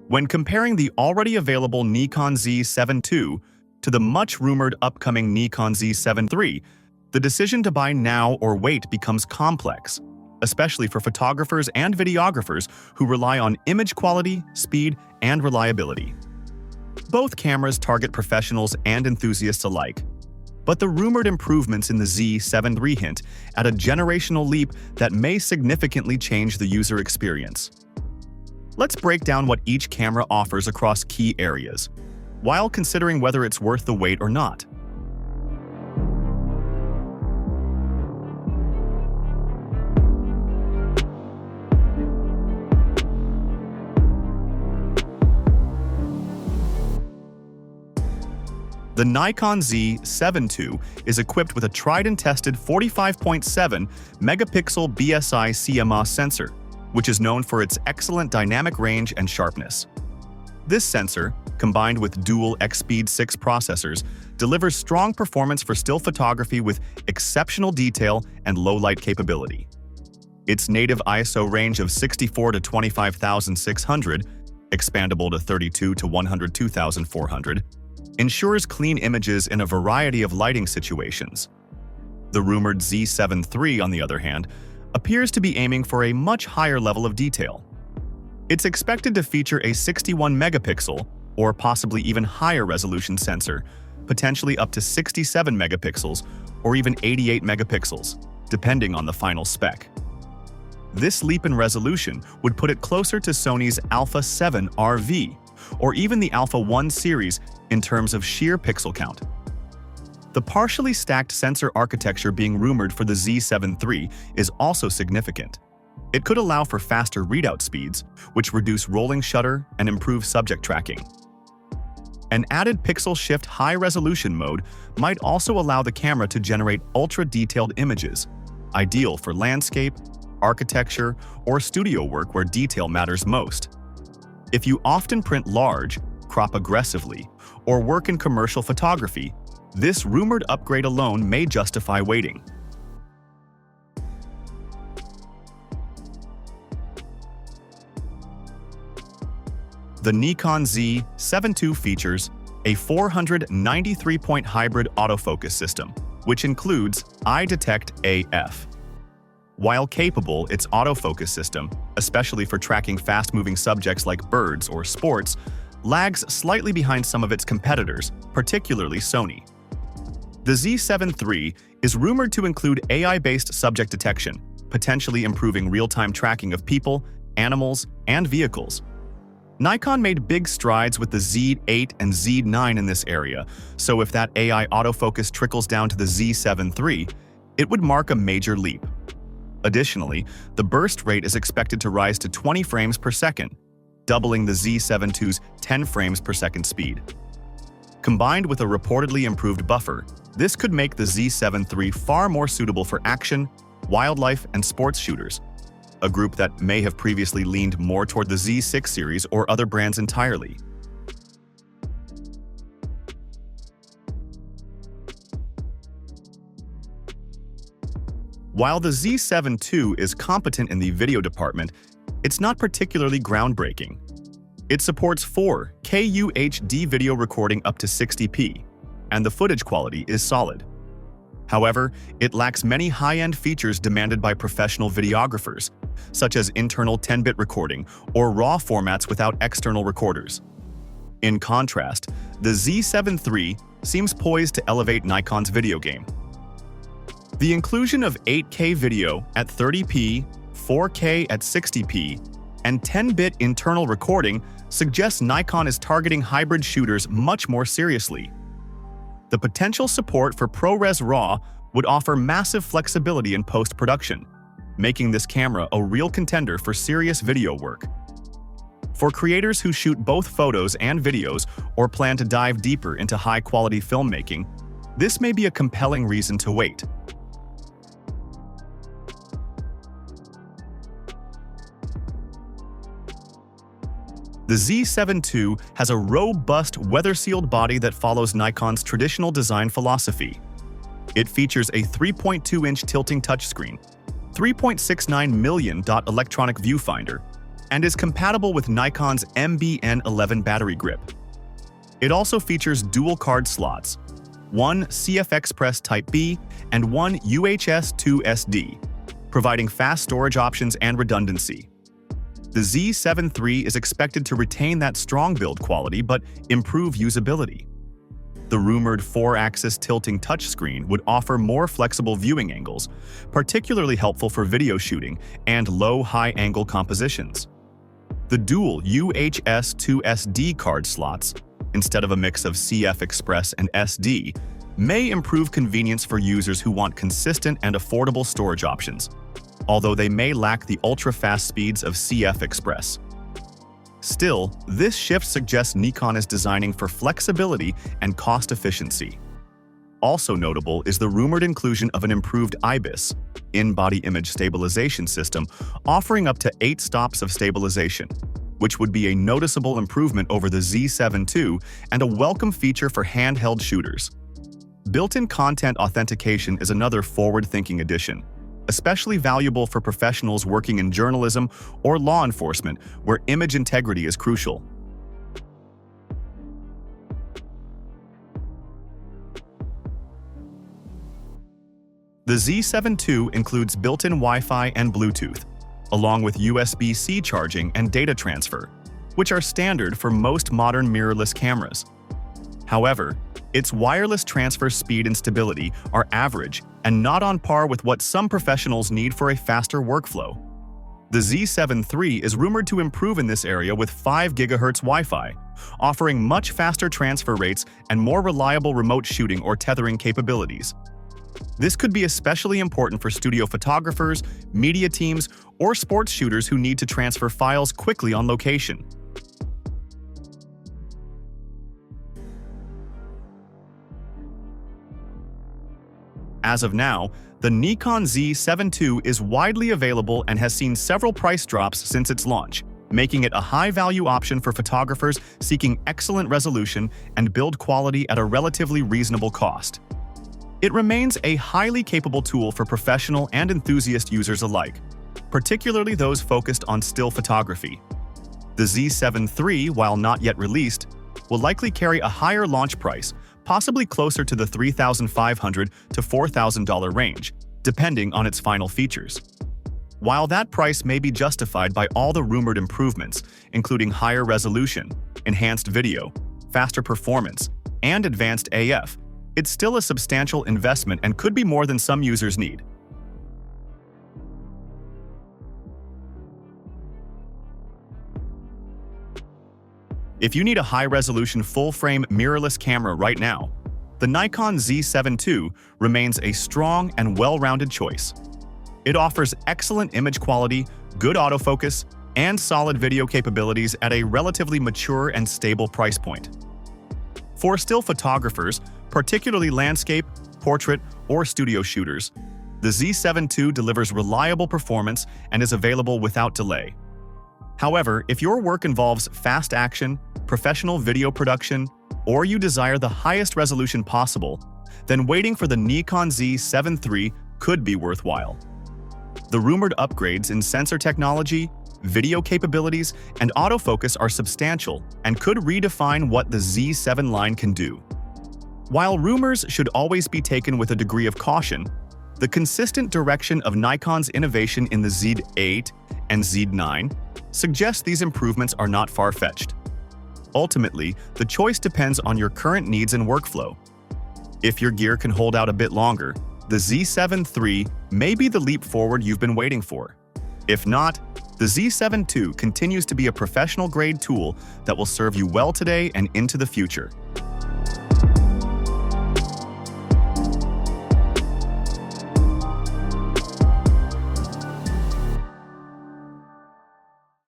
When comparing the already available Nikon Z7 II to the much-rumored upcoming Nikon Z7 III, the decision to buy now or wait becomes complex, especially for photographers and videographers who rely on image quality, speed, and reliability. Both cameras target professionals and enthusiasts alike, but the rumored improvements in the Z7 III hint at a generational leap that may significantly change the user experience. Let's break down what each camera offers across key areas, while considering whether it's worth the wait or not. The Nikon Z7 II is equipped with a tried-and-tested 45.7 megapixel BSI CMOS sensor, which is known for its excellent dynamic range and sharpness. This sensor, combined with dual X-Speed 6 processors, delivers strong performance for still photography with exceptional detail and low-light capability. Its native ISO range of 64 to 25,600, expandable to 32 to 102,400, ensures clean images in a variety of lighting situations. The rumored Z7 III, on the other hand, appears to be aiming for a much higher level of detail. It's expected to feature a 61 megapixel or possibly even higher resolution sensor, potentially up to 67 megapixels or even 88 megapixels, depending on the final spec. This leap in resolution would put it closer to Sony's Alpha 7 RV or even the Alpha 1 series in terms of sheer pixel count. The partially stacked sensor architecture being rumored for the Z7 III is also significant. It could allow for faster readout speeds, which reduce rolling shutter and improve subject tracking. An added pixel shift high-resolution mode might also allow the camera to generate ultra-detailed images, ideal for landscape, architecture, or studio work where detail matters most. If you often print large, crop aggressively, or work in commercial photography, this rumored upgrade alone may justify waiting. The Nikon Z7 II features a 493-point hybrid autofocus system, which includes eye detect AF. While capable, its autofocus system, especially for tracking fast-moving subjects like birds or sports, lags slightly behind some of its competitors, particularly Sony. The Z7 III is rumored to include AI-based subject detection, potentially improving real-time tracking of people, animals, and vehicles. Nikon made big strides with the Z8 and Z9 in this area, so if that AI autofocus trickles down to the Z7 III, it would mark a major leap. Additionally, the burst rate is expected to rise to 20 frames per second, doubling the Z7 II's 10 frames per second speed. Combined with a reportedly improved buffer, this could make the Z7 III far more suitable for action, wildlife, and sports shooters, a group that may have previously leaned more toward the Z6 series or other brands entirely. While the Z7 II is competent in the video department, it's not particularly groundbreaking. It supports 4K UHD video recording up to 60p, and the footage quality is solid. However, it lacks many high-end features demanded by professional videographers, such as internal 10-bit recording or RAW formats without external recorders. In contrast, the Z7 III seems poised to elevate Nikon's video game. The inclusion of 8K video at 30p, 4K at 60p, and 10-bit internal recording suggests Nikon is targeting hybrid shooters much more seriously. The potential support for ProRes RAW would offer massive flexibility in post-production, making this camera a real contender for serious video work. For creators who shoot both photos and videos or plan to dive deeper into high-quality filmmaking, this may be a compelling reason to wait. The Z7 II has a robust, weather-sealed body that follows Nikon's traditional design philosophy. It features a 3.2-inch tilting touchscreen, 3.69 million dot electronic viewfinder, and is compatible with Nikon's MBN11 battery grip. It also features dual card slots, one CF Express Type B and one UHS-2 SD, providing fast storage options and redundancy. The Z7 III is expected to retain that strong build quality but improve usability. The rumored 4-axis tilting touchscreen would offer more flexible viewing angles, particularly helpful for video shooting and low-high-angle compositions. The dual UHS-2 SD card slots, instead of a mix of CF Express and SD, may improve convenience for users who want consistent and affordable storage options, although they may lack the ultra-fast speeds of CF Express. Still, this shift suggests Nikon is designing for flexibility and cost efficiency. Also notable is the rumored inclusion of an improved IBIS, in-body image stabilization system, offering up to 8 stops of stabilization, which would be a noticeable improvement over the Z7 II and a welcome feature for handheld shooters. Built-in content authentication is another forward-thinking addition, especially valuable for professionals working in journalism or law enforcement, where image integrity is crucial. The Z7 II includes built-in Wi-Fi and Bluetooth, along with USB-C charging and data transfer, which are standard for most modern mirrorless cameras. However, its wireless transfer speed and stability are average and not on par with what some professionals need for a faster workflow. The Z7 III is rumored to improve in this area with 5 GHz Wi-Fi, offering much faster transfer rates and more reliable remote shooting or tethering capabilities. This could be especially important for studio photographers, media teams, or sports shooters who need to transfer files quickly on location. As of now, the Nikon Z7 II is widely available and has seen several price drops since its launch, making it a high-value option for photographers seeking excellent resolution and build quality at a relatively reasonable cost. It remains a highly capable tool for professional and enthusiast users alike, particularly those focused on still photography. The Z7 III, while not yet released, will likely carry a higher launch price, possibly closer to the $3,500 to $4,000 range, depending on its final features. While that price may be justified by all the rumored improvements, including higher resolution, enhanced video, faster performance, and advanced AF, it's still a substantial investment and could be more than some users need. If you need a high-resolution full-frame mirrorless camera right now, the Nikon Z7 II remains a strong and well-rounded choice. It offers excellent image quality, good autofocus, and solid video capabilities at a relatively mature and stable price point. For still photographers, particularly landscape, portrait, or studio shooters, the Z7 II delivers reliable performance and is available without delay. However, if your work involves fast action, professional video production, or you desire the highest resolution possible, then waiting for the Nikon Z7 III could be worthwhile. The rumored upgrades in sensor technology, video capabilities, and autofocus are substantial and could redefine what the Z7 line can do. While rumors should always be taken with a degree of caution, the consistent direction of Nikon's innovation in the Z8 and Z9 suggests these improvements are not far-fetched. Ultimately, the choice depends on your current needs and workflow. If your gear can hold out a bit longer, the Z7 III may be the leap forward you've been waiting for. If not, the Z7 II continues to be a professional-grade tool that will serve you well today and into the future.